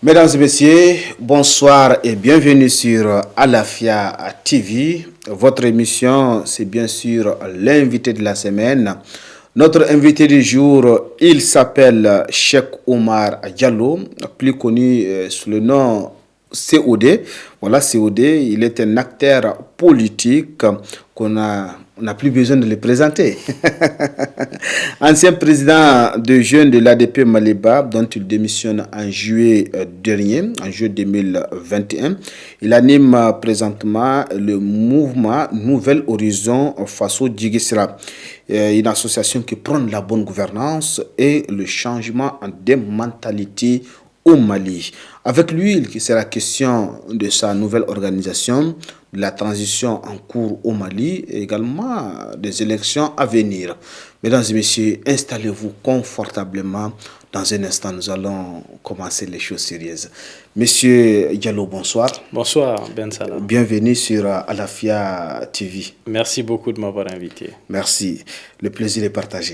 Mesdames et messieurs, bonsoir et bienvenue sur Alafia TV. Votre émission, c'est bien sûr l'invité de la semaine. Notre invité du jour, il s'appelle Cheikh Oumar Diallo, plus connu sous le nom COD. Voilà, COD, il est un acteur politique on n'a plus besoin de le présenter. Ancien président de jeunes de l'ADP Maléba, dont il démissionne en juillet dernier, en juillet 2021. Il anime présentement le mouvement Nouvel Horizon Faso Djigissira, une association qui prône la bonne gouvernance et le changement des mentalités au Mali. Avec lui, il sera question de sa nouvelle organisation, de la transition en cours au Mali et également des élections à venir. Mesdames et messieurs, installez-vous confortablement. Dans un instant, nous allons commencer les choses sérieuses. Monsieur Diallo, bonsoir. Bonsoir, Ben Salah. Bienvenue sur Alafia TV. Merci beaucoup de m'avoir invité. Merci. Le plaisir est partagé.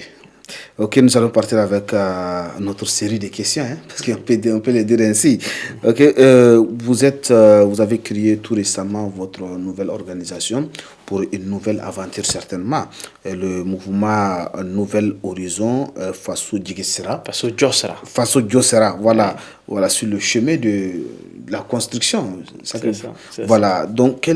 Ok, nous allons partir avec notre série de questions, parce qu'on peut le dire ainsi. Ok, vous avez créé tout récemment votre nouvelle organisation pour une nouvelle aventure certainement. Le mouvement Nouvel Horizon Faso Djigissira. Faso Djosera, voilà. Voilà, sur le chemin de la construction. C'est ça. Voilà, donc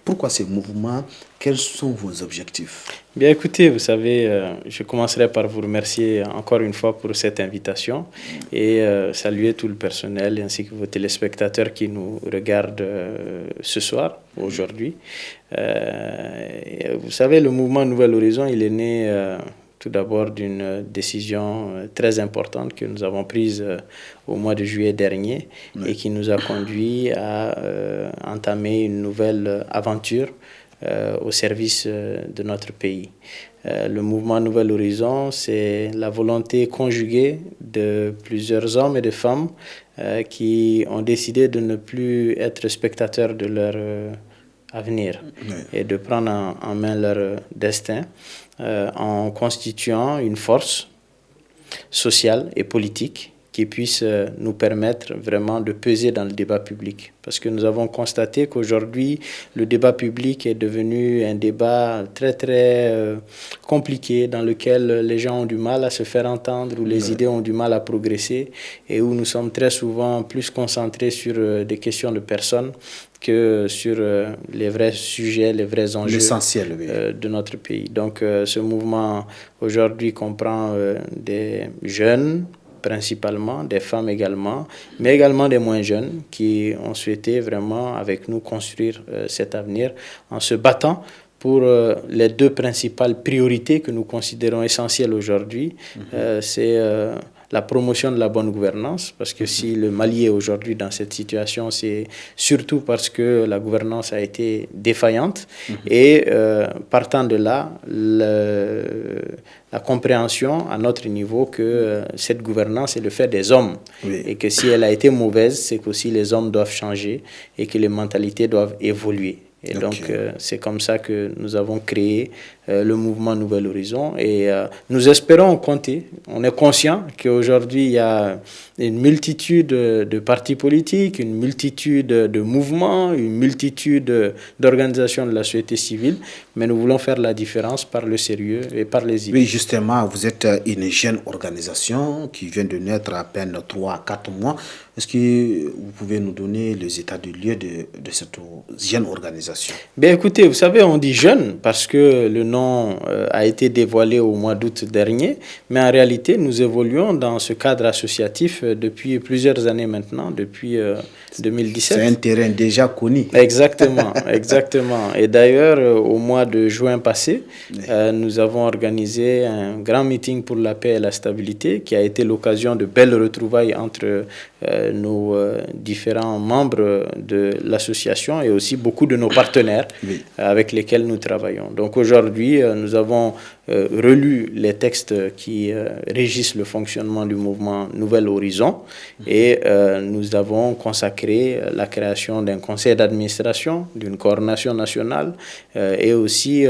pourquoi ce mouvement? Quels sont vos objectifs? Bien écoutez, vous savez, je commencerai par vous remercier encore une fois pour cette invitation et saluer tout le personnel ainsi que vos téléspectateurs qui nous regardent ce soir, aujourd'hui. Vous savez, le mouvement Nouvel Horizon, il est né tout d'abord d'une décision très importante que nous avons prise au mois de juillet dernier et qui nous a conduit à entamer une nouvelle aventure au service de notre pays. Le mouvement Nouvel Horizon, c'est la volonté conjuguée de plusieurs hommes et de femmes qui ont décidé de ne plus être spectateurs de leur avenir et de prendre en main leur destin en constituant une force sociale et politique qui puisse nous permettre vraiment de peser dans le débat public. Parce que nous avons constaté qu'aujourd'hui, le débat public est devenu un débat très, très compliqué dans lequel les gens ont du mal à se faire entendre, où les idées ont du mal à progresser et où nous sommes très souvent plus concentrés sur des questions de personnes que sur les vrais sujets, les vrais enjeux de notre pays. Donc ce mouvement aujourd'hui comprend des jeunes, principalement, des femmes également, mais également des moins jeunes qui ont souhaité vraiment avec nous construire cet avenir en se battant pour les deux principales priorités que nous considérons essentielles aujourd'hui. C'est la promotion de la bonne gouvernance, parce que si le Mali est aujourd'hui dans cette situation, c'est surtout parce que la gouvernance a été défaillante. Et partant de là, la compréhension à notre niveau que cette gouvernance est le fait des hommes. Et que si elle a été mauvaise, c'est qu'aussi les hommes doivent changer et que les mentalités doivent évoluer. Et donc, c'est comme ça que nous avons créé le mouvement Nouvel Horizon et nous espérons compter. On est conscient qu'aujourd'hui, il y a une multitude de partis politiques, une multitude de mouvements, une multitude d'organisations de la société civile, mais nous voulons faire la différence par le sérieux et par les idées. Oui, justement, vous êtes une jeune organisation qui vient de naître à peine 3 à 4 mois. Est-ce que vous pouvez nous donner les états de lieu de cette jeune organisation? Bien écoutez, vous savez, on dit jeune parce que le nom a été dévoilé au mois d'août dernier, mais en réalité, nous évoluons dans ce cadre associatif depuis plusieurs années maintenant, depuis 2017. C'est un terrain déjà connu. Exactement, exactement. Et d'ailleurs, au mois de juin passé, nous avons organisé un grand meeting pour la paix et la stabilité qui a été l'occasion de belles retrouvailles entre nos différents membres de l'association et aussi beaucoup de nos partenaires avec lesquels nous travaillons. Donc aujourd'hui, nous avons relu les textes qui régissent le fonctionnement du mouvement Nouvel Horizon et nous avons consacré la création d'un conseil d'administration, d'une coordination nationale et aussi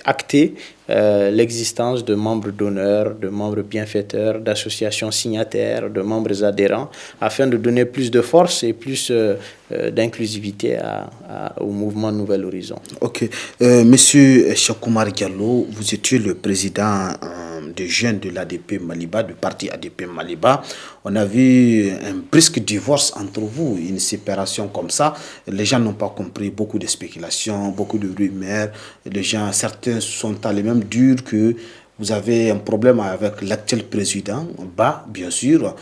acté l'existence de membres d'honneur, de membres bienfaiteurs, d'associations signataires, de membres adhérents, afin de donner plus de force et plus d'inclusivité au mouvement Nouvel Horizon. Ok. Monsieur Cheikh-Oumar Diallo, vous étiez le président des jeunes de l'ADP Maliba, du parti ADP Maliba. On a vu un brusque divorce entre vous, une séparation comme ça. Les gens n'ont pas compris, beaucoup de spéculations, beaucoup de rumeurs. Les gens, certains sont allés même dire que vous avez un problème avec l'actuel président, bien sûr,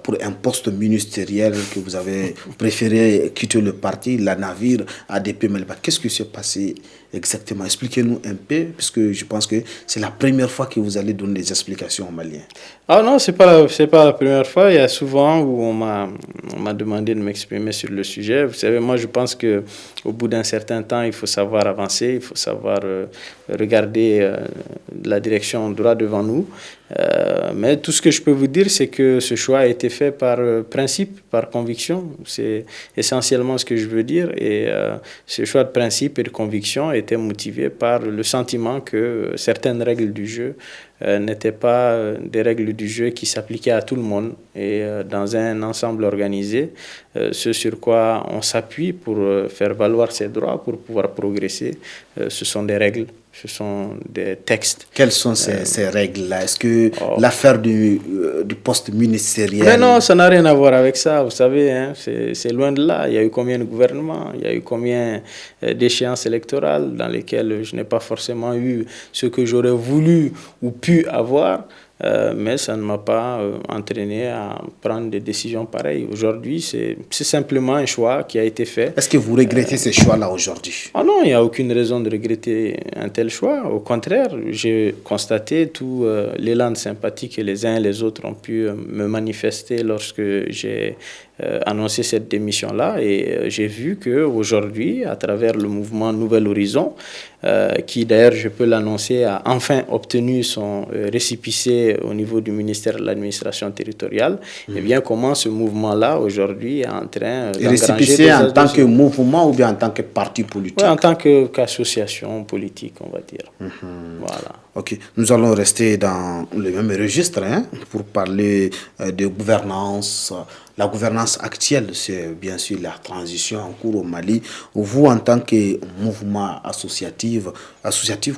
pour un poste ministériel que vous avez préféré quitter le parti, la navire ADP Maliba. Qu'est-ce qui s'est passé exactement? Expliquez-nous un peu, puisque je pense que c'est la première fois que vous allez donner des explications aux Maliens. Ah non, c'est pas la première fois. Il y a souvent où on m'a demandé de m'exprimer sur le sujet. Vous savez, moi, je pense que au bout d'un certain temps, il faut savoir avancer, il faut savoir regarder la direction droit devant nous. Mais tout ce que je peux vous dire, c'est que ce choix a été fait par principe, par conviction. C'est essentiellement ce que je veux dire. Et ce choix de principe et de conviction était motivé par le sentiment que certaines règles du jeu n'étaient pas des règles du jeu qui s'appliquaient à tout le monde. Et dans un ensemble organisé, ce sur quoi on s'appuie pour faire valoir ses droits, pour pouvoir progresser, ce sont des règles. Ce sont des textes. Quelles sont ces règles-là? Est-ce que l'affaire du poste ministériel... Mais non, ça n'a rien à voir avec ça. Vous savez, hein, c'est loin de là. Il y a eu combien de gouvernements? Il y a eu combien d'échéances électorales dans lesquelles je n'ai pas forcément eu ce que j'aurais voulu ou pu avoir. Mais ça ne m'a pas entraîné à prendre des décisions pareilles. Aujourd'hui, c'est simplement un choix qui a été fait. Est-ce que vous regrettez ces choix-là aujourd'hui? Ah non, il n'y a aucune raison de regretter un tel choix. Au contraire, j'ai constaté tout l'élan de sympathie que les uns et les autres ont pu me manifester lorsque j'ai annoncé cette démission-là. Et j'ai vu qu'aujourd'hui, à travers le mouvement Nouvel Horizon, qui d'ailleurs, je peux l'annoncer, a enfin obtenu son récépissé au niveau du ministère de l'administration territoriale, eh bien, comment ce mouvement-là, aujourd'hui, est en train d'engranger... Récépissé en tant que mouvement ou bien en tant que parti politique? Oui, en tant qu'association politique, on va dire. Voilà. Ok, nous allons rester dans le même registre pour parler de gouvernance. La gouvernance actuelle, c'est bien sûr la transition en cours au Mali. Vous, en tant que mouvement associatif,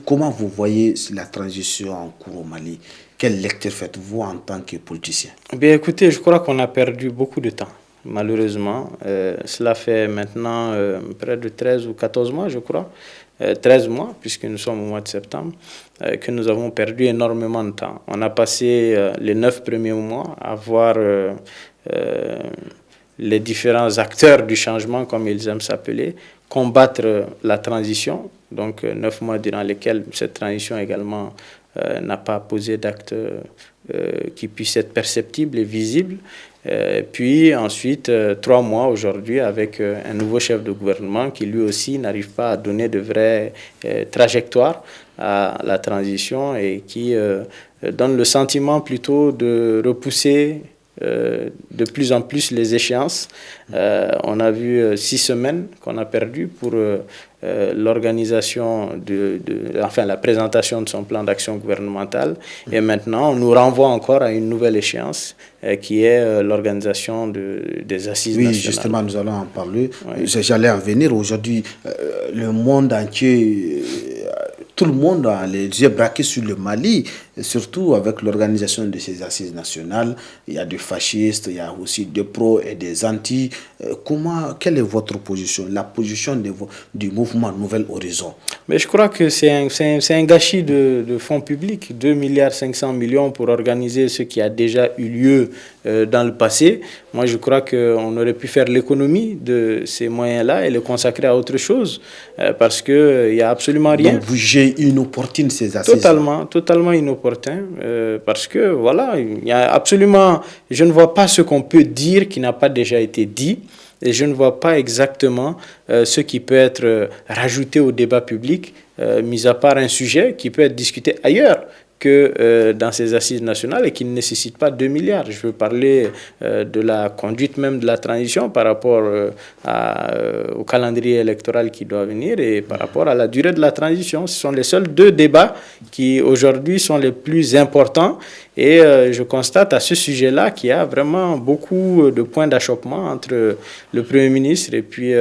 comment vous voyez la transition en cours au Mali? Quelle lecture faites-vous en tant que politicien? Bien, écoutez, je crois qu'on a perdu beaucoup de temps, malheureusement. Cela fait maintenant près de 13 ou 14 mois, je crois. 13 mois, puisque nous sommes au mois de septembre, que nous avons perdu énormément de temps. On a passé les 9 premiers mois à voir les différents acteurs du changement, comme ils aiment s'appeler, combattre la transition. Donc 9 mois durant lesquels cette transition également n'a pas posé d'actes qui puissent être perceptibles et visibles. Puis ensuite, 3 mois aujourd'hui avec un nouveau chef de gouvernement qui lui aussi n'arrive pas à donner de vraies trajectoires à la transition et qui donne le sentiment plutôt de repousser de plus en plus les échéances. On a vu 6 semaines qu'on a perdues pour l'organisation la présentation de son plan d'action gouvernemental. Et maintenant, on nous renvoie encore à une nouvelle échéance qui est l'organisation des assises nationales. Oui, justement, nous allons en parler. Oui. J'allais en venir. Aujourd'hui, le monde entier... Tout le monde a les yeux braqués sur le Mali, surtout avec l'organisation de ces assises nationales. Il y a des fascistes, il y a aussi des pros et des antis. Quelle est votre position, la position du mouvement Nouvel Horizon? Mais je crois que c'est un gâchis de fonds publics, 2,5 milliards pour organiser ce qui a déjà eu lieu dans le passé. Moi, je crois qu'on aurait pu faire l'économie de ces moyens-là et les consacrer à autre chose, parce qu'il n'y a absolument rien. Donc, vous jugez inopportune ces assises? Totalement inopportun, parce que voilà, il y a absolument, je ne vois pas ce qu'on peut dire qui n'a pas déjà été dit, et je ne vois pas exactement ce qui peut être rajouté au débat public, mis à part un sujet qui peut être discuté ailleurs que dans ces assises nationales et qui ne nécessitent pas 2 milliards. Je veux parler de la conduite même de la transition par rapport au calendrier électoral qui doit venir et par rapport à la durée de la transition. Ce sont les seuls 2 débats qui aujourd'hui sont les plus importants. Et je constate à ce sujet-là qu'il y a vraiment beaucoup de points d'achoppement entre le Premier ministre et puis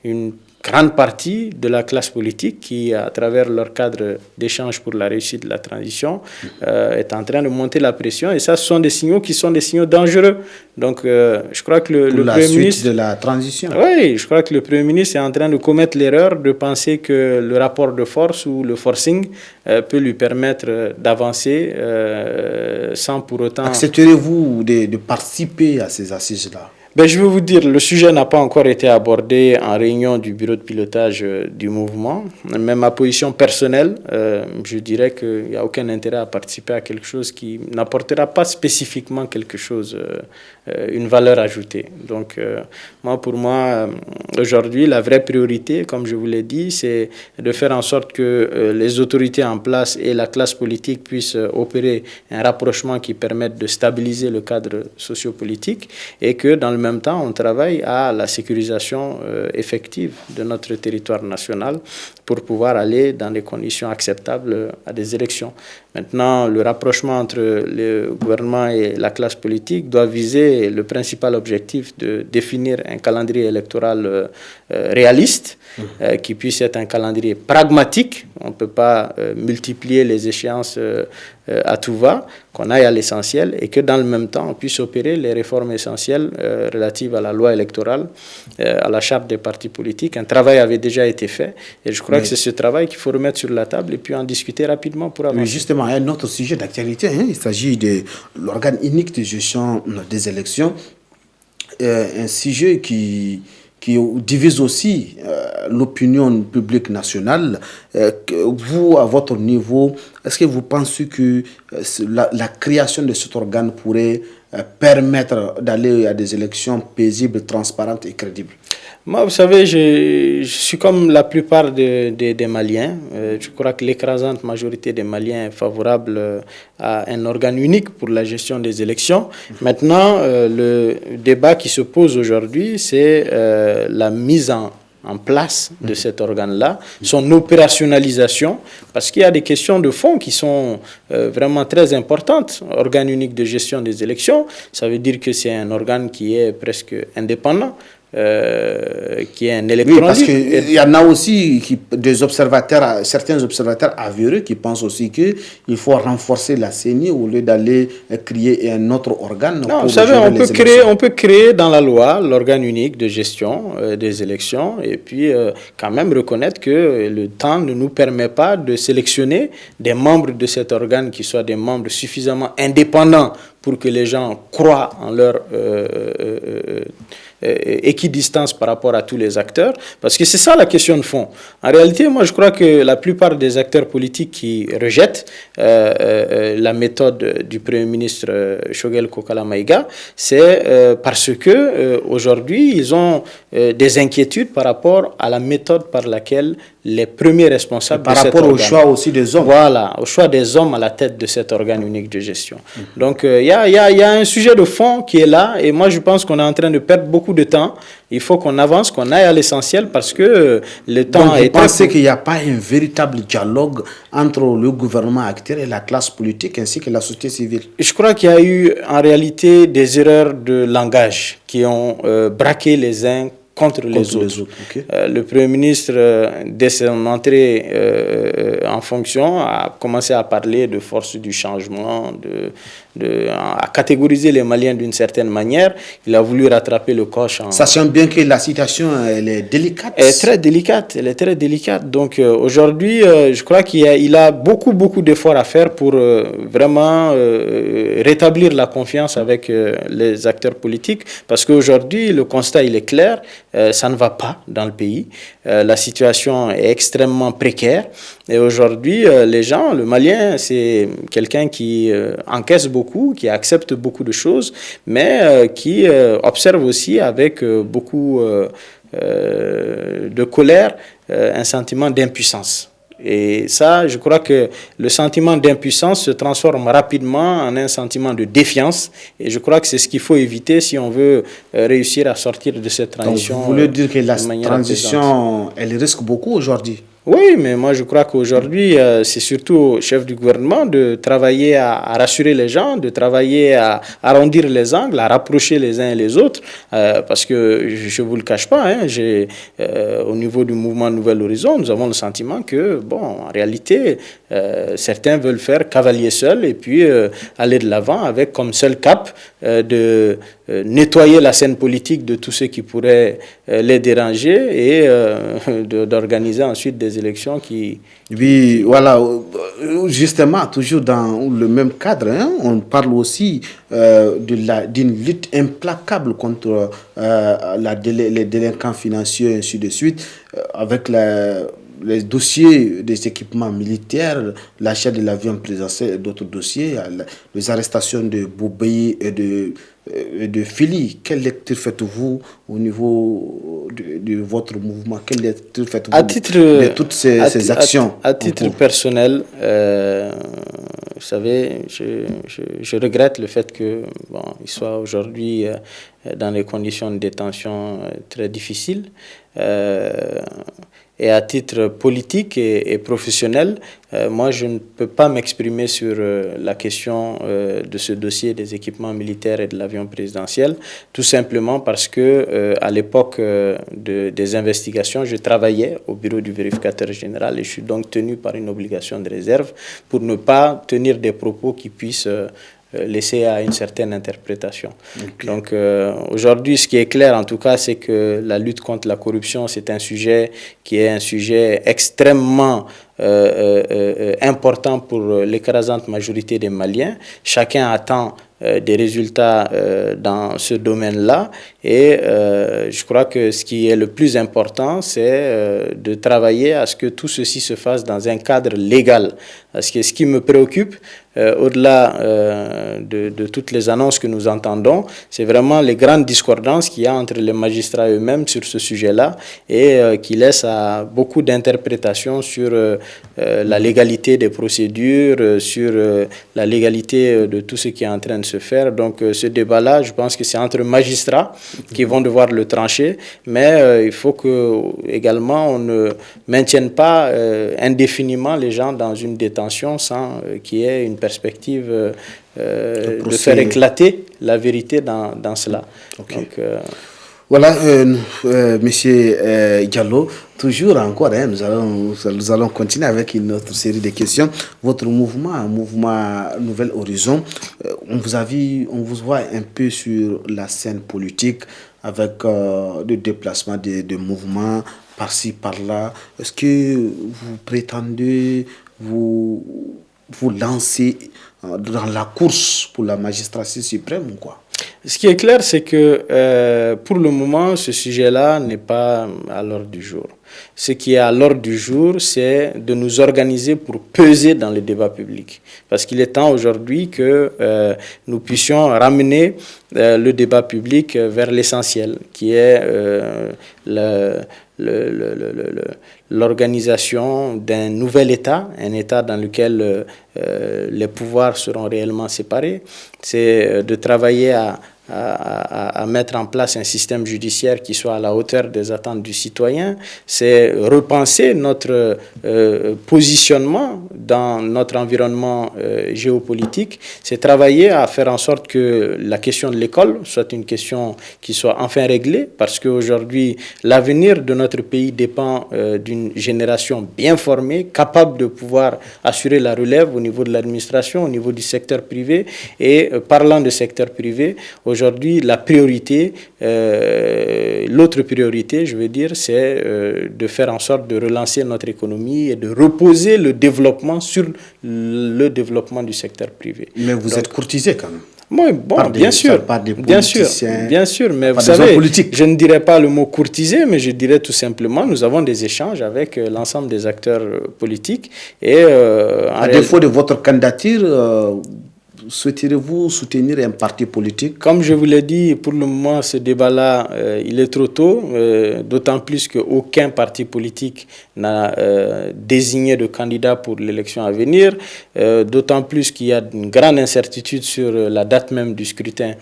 une grande partie de la classe politique qui, à travers leur cadre d'échange pour la réussite de la transition, est en train de monter la pression. Et ça, ce sont des signaux qui sont des signaux dangereux. Donc, je crois que le Premier ministre... de la transition. Oui, je crois que le Premier ministre est en train de commettre l'erreur de penser que le rapport de force ou le forcing peut lui permettre d'avancer sans pour autant... Accepterez-vous de participer à ces assises-là? Je vais vous dire, le sujet n'a pas encore été abordé en réunion du bureau de pilotage du mouvement. Mais ma position personnelle, je dirais qu'il n'y a aucun intérêt à participer à quelque chose qui n'apportera pas spécifiquement quelque chose, une valeur ajoutée. Donc, pour moi, aujourd'hui, la vraie priorité, comme je vous l'ai dit, c'est de faire en sorte que les autorités en place et la classe politique puissent opérer un rapprochement qui permette de stabiliser le cadre sociopolitique et que dans le même temps, on travaille à la sécurisation effective de notre territoire national pour pouvoir aller dans des conditions acceptables à des élections. Maintenant, le rapprochement entre le gouvernement et la classe politique doit viser le principal objectif de définir un calendrier électoral réaliste, qui puisse être un calendrier pragmatique. On ne peut pas multiplier les échéances à tout va, qu'on aille à l'essentiel et que dans le même temps, on puisse opérer les réformes essentielles relatives à la loi électorale, à la charte des partis politiques. Un travail avait déjà été fait et je crois que c'est ce travail qu'il faut remettre sur la table et puis en discuter rapidement pour avancer. Mais justement, un autre sujet d'actualité, il s'agit de l'organe unique de gestion des élections, un sujet qui divise aussi l'opinion publique nationale. Vous, à votre niveau, est-ce que vous pensez que la création de cet organe pourrait permettre d'aller à des élections paisibles, transparentes et crédibles? Moi, vous savez, je suis comme la plupart des Maliens. Je crois que l'écrasante majorité des Maliens est favorable à un organe unique pour la gestion des élections. Maintenant, le débat qui se pose aujourd'hui, c'est la mise en place de cet organe-là, son opérationnalisation, parce qu'il y a des questions de fond qui sont vraiment très importantes. Organe unique de gestion des élections, ça veut dire que c'est un organe qui est presque indépendant. Qui est un électron. Oui, parce qu'il y en a aussi certains observateurs avérés qui pensent aussi qu'il faut renforcer la CENI au lieu d'aller créer un autre organe. Non, vous savez, on peut créer dans la loi l'organe unique de gestion des élections et puis quand même reconnaître que le temps ne nous permet pas de sélectionner des membres de cet organe qui soient des membres suffisamment indépendants pour que les gens croient en leur équidistance par rapport à tous les acteurs, parce que c'est ça la question de fond. En réalité, moi je crois que la plupart des acteurs politiques qui rejettent la méthode du Premier ministre Choguel Kokala Maïga, c'est parce que aujourd'hui ils ont des inquiétudes par rapport à la méthode par laquelle les premiers responsables par rapport au choix aussi des hommes. Voilà, au choix des hommes à la tête de cet organe unique de gestion. Donc il y a un sujet de fond qui est là et moi je pense qu'on est en train de perdre beaucoup de temps. Il faut qu'on avance, qu'on aille à l'essentiel parce que le temps est... Vous pensez qu'il n'y a pas un véritable dialogue entre le gouvernement actuel et la classe politique ainsi que la société civile? Je crois qu'il y a eu en réalité des erreurs de langage qui ont braqué les uns contre les autres. Okay. Le Premier ministre, dès son entrée en fonction, a commencé à parler de force du changement, à catégoriser les Maliens d'une certaine manière. Il a voulu rattraper le coche. Sachant bien que la situation elle est délicate. Elle est très délicate. Donc aujourd'hui, je crois qu'il a beaucoup d'efforts à faire pour vraiment rétablir la confiance avec les acteurs politiques. Parce qu'aujourd'hui, le constat il est clair. Ça ne va pas dans le pays. La situation est extrêmement précaire. Et aujourd'hui, les gens, le Malien, c'est quelqu'un qui encaisse beaucoup, qui accepte beaucoup de choses, mais qui observe aussi avec beaucoup de colère un sentiment d'impuissance. Et ça, je crois que le sentiment d'impuissance se transforme rapidement en un sentiment de défiance. Et je crois que c'est ce qu'il faut éviter si on veut réussir à sortir de cette transition. Donc, vous voulez dire que la transition, elle risque beaucoup aujourd'hui? Oui, mais moi je crois qu'aujourd'hui, c'est surtout au chef du gouvernement de travailler à rassurer les gens, de travailler à arrondir les angles, à rapprocher les uns et les autres, parce que je ne vous le cache pas, hein, au niveau du mouvement Nouvel Horizon, nous avons le sentiment que, bon, en réalité, certains veulent faire cavalier seul et puis aller de l'avant avec comme seul cap de nettoyer la scène politique de tous ceux qui pourraient les déranger et d'organiser ensuite des élections qui... Oui, voilà, justement, toujours dans le même cadre, hein, on parle aussi d'une lutte implacable contre les délinquants financiers et ainsi de suite, avec les dossiers des équipements militaires, l'achat de l'avion présidentiel et d'autres dossiers, les arrestations de Boubei et de Fili. Quelle lecture faites-vous au niveau de votre mouvement? Quelle lecture faites-vous de toutes ces actions? À titre personnel, vous savez, je regrette le fait qu'il soit aujourd'hui dans des conditions de détention très difficiles. Et à titre politique et professionnel, moi, je ne peux pas m'exprimer sur la question de ce dossier des équipements militaires et de l'avion présidentiel, tout simplement parce que à l'époque des investigations, je travaillais au bureau du vérificateur général et je suis donc tenu par une obligation de réserve pour ne pas tenir des propos qui puissent laisser à une certaine interprétation. Okay. Donc aujourd'hui, ce qui est clair en tout cas, c'est que la lutte contre la corruption, c'est un sujet qui est un sujet extrêmement important pour l'écrasante majorité des Maliens. Chacun attend des résultats dans ce domaine-là et je crois que ce qui est le plus important, c'est de travailler à ce que tout ceci se fasse dans un cadre légal. Parce que ce qui me préoccupe, au-delà de toutes les annonces que nous entendons, c'est vraiment les grandes discordances qu'il y a entre les magistrats eux-mêmes sur ce sujet-là et qui laissent à beaucoup d'interprétations sur la légalité des procédures, sur la légalité de tout ce qui est en train de se faire. Donc ce débat-là, je pense que c'est entre magistrats qui vont devoir le trancher, mais il faut que également on ne maintienne pas indéfiniment les gens dans une détention sans qu'il y ait une perspective de faire éclater la vérité dans cela. Okay. Donc, voilà, Monsieur Diallo, toujours encore, hein, nous allons continuer avec une autre série de questions. Votre mouvement Nouvel Horizon, on vous voit un peu sur la scène politique avec le déplacement de mouvements par-ci, par-là. Est-ce que vous prétendez vous lancer dans la course pour la magistrature suprême ou quoi? Ce qui est clair, c'est que pour le moment, ce sujet-là n'est pas à l'ordre du jour. Ce qui est à l'ordre du jour, c'est de nous organiser pour peser dans le débat public. Parce qu'il est temps aujourd'hui que nous puissions ramener le débat public vers l'essentiel, qui est l'organisation d'un nouvel État, un État dans lequel les pouvoirs seront réellement séparés. C'est de travailler à mettre en place un système judiciaire qui soit à la hauteur des attentes du citoyen, c'est repenser notre positionnement dans notre environnement géopolitique, c'est travailler à faire en sorte que la question de l'école soit une question qui soit enfin réglée, parce qu'aujourd'hui, l'avenir de notre pays dépend d'une génération bien formée, capable de pouvoir assurer la relève au niveau de l'administration, au niveau du secteur privé, et parlant de secteur privé, aujourd'hui, la priorité, l'autre priorité, je veux dire, c'est de faire en sorte de relancer notre économie et de reposer le développement sur le développement du secteur privé. Mais vous êtes courtisé quand même. Oui, bon, bien sûr, mais vous savez, je ne dirais pas le mot courtisé, mais je dirais tout simplement, nous avons des échanges avec l'ensemble des acteurs politiques et... à défaut de votre candidature, souhaiterez-vous soutenir un parti politique? Comme je vous l'ai dit, pour le moment, ce débat-là, il est trop tôt, d'autant plus qu'aucun parti politique n'a désigné de candidat pour l'élection à venir, d'autant plus qu'il y a une grande incertitude sur la date même du scrutin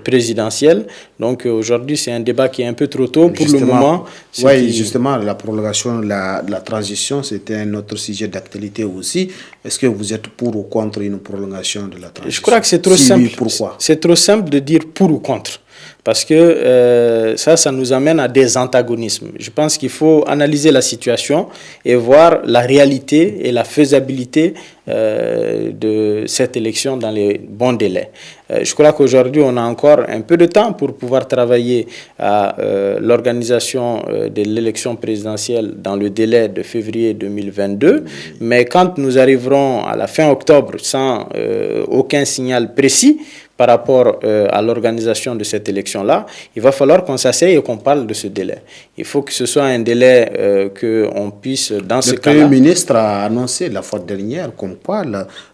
présidentiel. Donc aujourd'hui, c'est un débat qui est un peu trop tôt pour le moment. Oui, justement, la prolongation de la transition, c'était un autre sujet d'actualité aussi. Est-ce que vous êtes pour ou contre une prolongation de la transition? Je crois que c'est trop simple. Oui, pourquoi? C'est trop simple de dire pour ou contre. Parce que ça nous amène à des antagonismes. Je pense qu'il faut analyser la situation et voir la réalité et la faisabilité de cette élection dans les bons délais. Je crois qu'aujourd'hui, on a encore un peu de temps pour pouvoir travailler à l'organisation de l'élection présidentielle dans le délai de février 2022. Mais quand nous arriverons à la fin octobre sans aucun signal précis, par rapport à l'organisation de cette élection-là, il va falloir qu'on s'asseye et qu'on parle de ce délai. Il faut que ce soit un délai qu'on puisse, dans ce cas-là... Le Premier ministre a annoncé la fois dernière comme quoi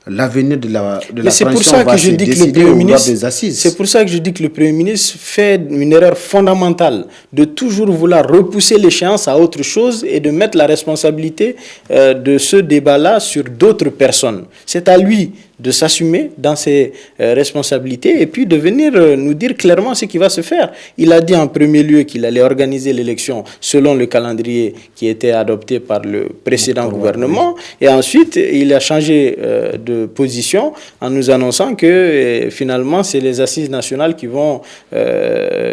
l'avenir de la transition va se décider au lors des assises. C'est pour ça que je dis que le Premier ministre fait une erreur fondamentale de toujours vouloir repousser l'échéance à autre chose et de mettre la responsabilité de ce débat-là sur d'autres personnes. C'est à lui de s'assumer dans ses responsabilités et puis de venir nous dire clairement ce qui va se faire. Il a dit en premier lieu qu'il allait organiser l'élection selon le calendrier qui était adopté par le précédent gouvernement et ensuite il a changé de position en nous annonçant que finalement c'est les assises nationales qui vont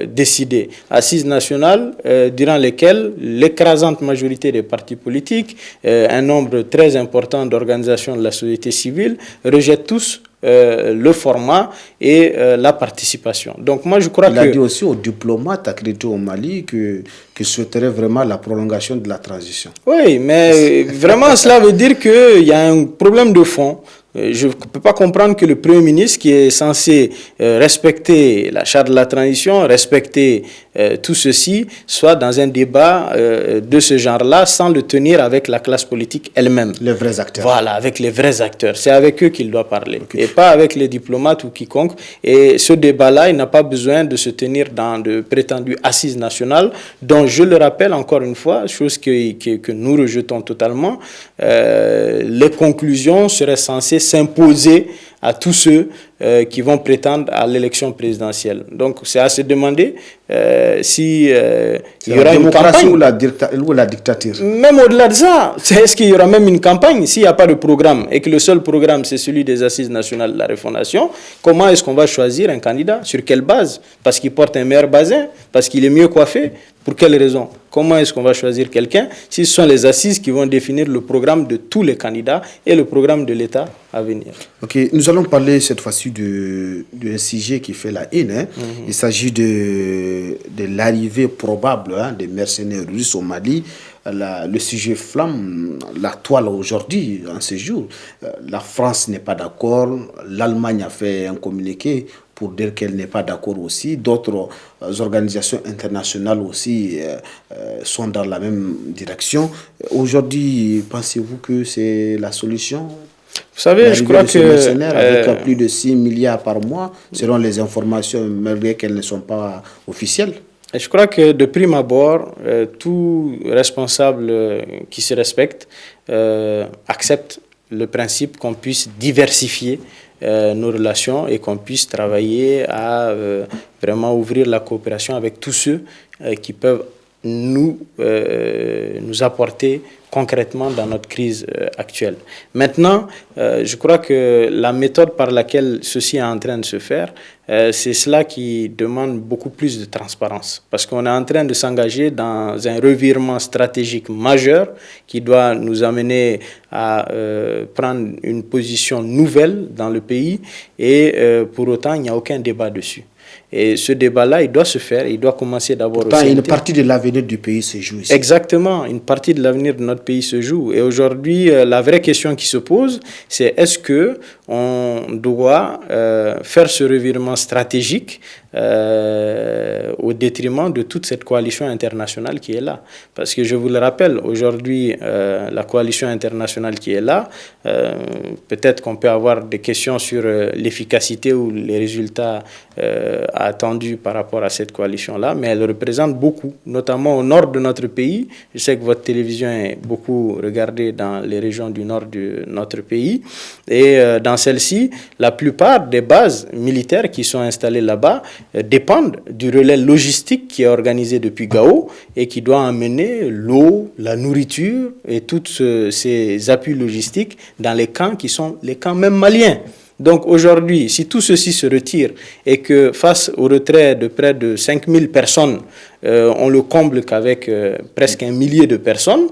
décider. Assises nationales durant lesquelles l'écrasante majorité des partis politiques, un nombre très important d'organisations de la société civile rejettent tous le format et la participation. Donc moi je crois Il a dit aussi aux diplomates accrédités au Mali qu'il souhaiterait vraiment la prolongation de la transition. Oui, mais vraiment cela veut dire qu'il y a un problème de fond. Je ne peux pas comprendre que le Premier ministre, qui est censé respecter la charte de la transition, respecter tout ceci, soit dans un débat de ce genre-là, sans le tenir avec la classe politique elle-même. Les vrais acteurs. Voilà, avec les vrais acteurs. C'est avec eux qu'il doit parler, et pas avec les diplomates ou quiconque. Et ce débat-là, il n'a pas besoin de se tenir dans de prétendues assises nationales, dont je le rappelle encore une fois, chose que nous rejetons totalement, les conclusions seraient censées s'imposer à tous ceux qui vont prétendre à l'élection présidentielle. Donc, c'est à se demander si il y aura une campagne ou la dictature. Même au-delà de ça, est-ce qu'il y aura même une campagne s'il n'y a pas de programme et que le seul programme c'est celui des assises nationales de la refondation? Comment est-ce qu'on va choisir un candidat? Sur quelle base? Parce qu'il porte un meilleur basin? Parce qu'il est mieux coiffé? Pour quelle raison? Comment est-ce qu'on va choisir quelqu'un si ce sont les assises qui vont définir le programme de tous les candidats et le programme de l'État à venir? Ok, nous allons parler cette fois-ci d'un sujet qui fait la une. Il s'agit de l'arrivée probable des mercenaires russes au Mali. Le sujet flamme la toile aujourd'hui, en ce jour. La France n'est pas d'accord. L'Allemagne a fait un communiqué pour dire qu'elle n'est pas d'accord aussi. D'autres organisations internationales aussi sont dans la même direction. Aujourd'hui, pensez-vous que c'est la solution? Vous savez, je crois que... avec plus de 6 milliards par mois, selon les informations, malgré qu'elles ne sont pas officielles. Je crois que de prime abord, tout responsable qui se respecte accepte le principe qu'on puisse diversifier nos relations et qu'on puisse travailler à vraiment ouvrir la coopération avec tous ceux qui peuvent nous apporter concrètement dans notre crise actuelle. Maintenant, je crois que la méthode par laquelle ceci est en train de se faire, c'est cela qui demande beaucoup plus de transparence. Parce qu'on est en train de s'engager dans un revirement stratégique majeur qui doit nous amener à prendre une position nouvelle dans le pays et pour autant, il n'y a aucun débat dessus. Et ce débat-là, il doit se faire, il doit commencer d'abord au CNT. Une partie de l'avenir du pays se joue ici. Exactement, une partie de l'avenir de notre pays se joue. Et aujourd'hui, la vraie question qui se pose, c'est est-ce qu'on doit faire ce revirement stratégique au détriment de toute cette coalition internationale qui est là. Parce que je vous le rappelle, aujourd'hui, la coalition internationale qui est là, peut-être qu'on peut avoir des questions sur l'efficacité ou les résultats attendus par rapport à cette coalition-là, mais elle représente beaucoup, notamment au nord de notre pays. Je sais que votre télévision est beaucoup regardée dans les régions du nord de notre pays. Et dans celle-ci, la plupart des bases militaires qui sont installées là-bas dépendent du relais logistique qui est organisé depuis Gao et qui doit amener l'eau, la nourriture et tous ces appuis logistiques dans les camps qui sont les camps même maliens. Donc aujourd'hui, si tout ceci se retire et que face au retrait de près de 5000 personnes, on le comble qu'avec presque 1 millier de personnes,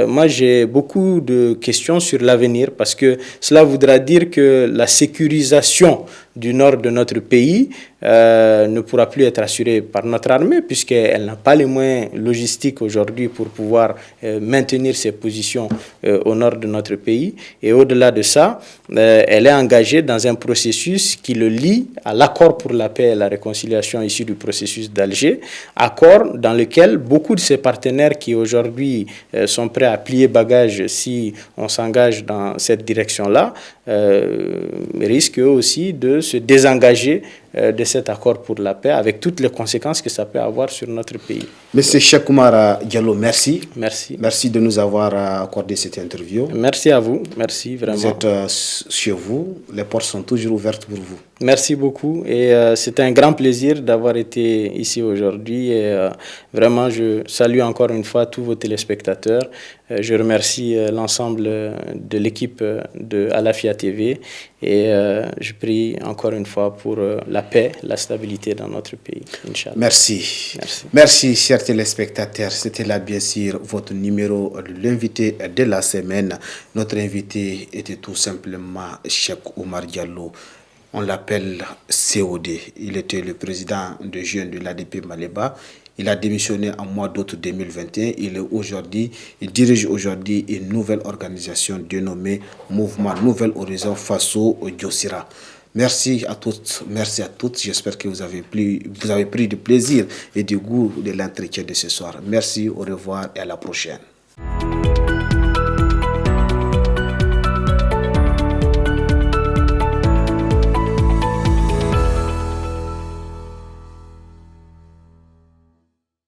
moi j'ai beaucoup de questions sur l'avenir parce que cela voudra dire que la sécurisation du nord de notre pays ne pourra plus être assurée par notre armée puisqu'elle n'a pas les moyens logistiques aujourd'hui pour pouvoir maintenir ses positions au nord de notre pays. Et au-delà de ça, elle est engagée dans un processus qui le lie à l'accord pour la paix et la réconciliation issu du processus d'Alger, accord dans lequel beaucoup de ses partenaires qui aujourd'hui sont prêts à plier bagages si on s'engage dans cette direction-là, risquent eux aussi de se désengager de cet accord pour la paix avec toutes les conséquences que ça peut avoir sur notre pays. Monsieur Cheikh Oumar Diallo, merci. Merci. Merci de nous avoir accordé cette interview. Merci à vous. Merci vraiment. Vous êtes chez vous. Les portes sont toujours ouvertes pour vous. Merci beaucoup et c'est un grand plaisir d'avoir été ici aujourd'hui et vraiment je salue encore une fois tous vos téléspectateurs. Je remercie l'ensemble de l'équipe de Alafia TV et je prie encore une fois pour la paix, la stabilité dans notre pays. Inch'Allah. Merci. Merci chers téléspectateurs. C'était là bien sûr votre numéro de l'invité de la semaine. Notre invité était tout simplement Cheikh Oumar Diallo. On l'appelle COD. Il était le président de jeunes de l'ADP Maléba. Il a démissionné en mois d'août 2021. Il dirige aujourd'hui une nouvelle organisation dénommée Mouvement Nouvel Horizon Faso Diossira. Merci à toutes, merci à toutes. J'espère que vous avez pris du plaisir et du goût de l'entretien de ce soir. Merci, au revoir et à la prochaine.